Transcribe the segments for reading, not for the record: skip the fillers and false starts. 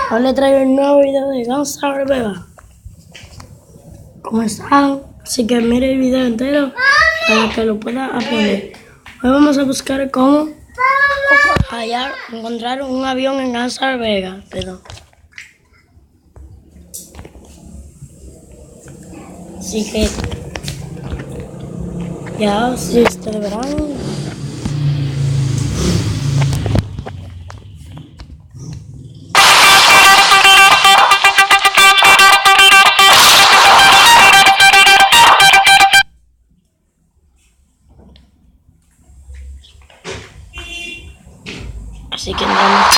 Hoy les traigo un nuevo video de Guns N' Roses. ¿Cómo están? Así que mire el video entero para que lo pueda aprender. Hoy vamos a buscar cómo encontrar un avión en Guns N' Roses. Perdón. Así que ya, si ustedes verán. Así que entramos.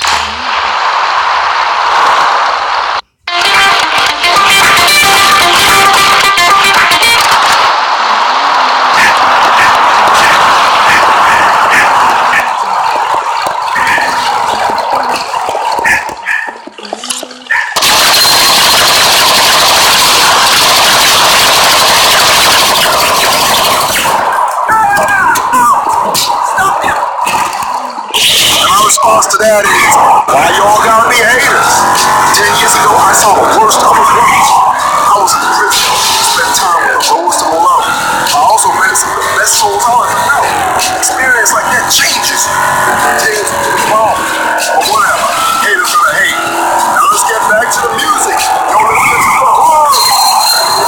Response to that is, why y'all gotta be haters? 10 years ago, I saw the worst of a group. I was in prison, spent time with the lowest of the low. I also met some of the best souls I'll ever know. Experience like that changes you. Changes you to the wrong. But whatever, haters gonna hate. Now let's get back to the music. Don't listen to the horror.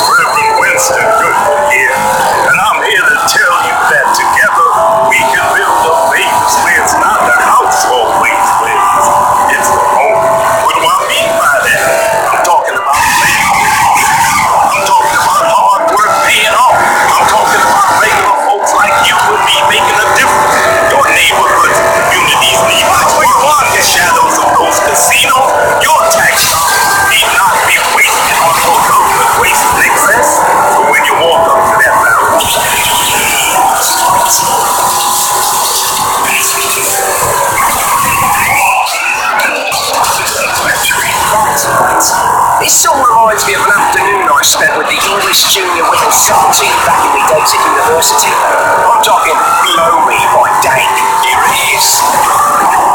Reverend Winston Goodwin here, and I'm here to tell you that together we can build a base where it's not the house always lives. It's the home. What do I mean by that? I'm talking about labor. I'm talking about hard work paying off. I'm talking about regular folks like you and me making a difference. Your neighborhoods, communities need more on the shadows of those casinos. Your tax dollars need not be wasted on those government waste and excess. So when you walk up to that barrel, this song reminds me of an afternoon I spent with the English junior women's soccer team back in the days at university. I'm talking Blow Me by Dank. Here it is.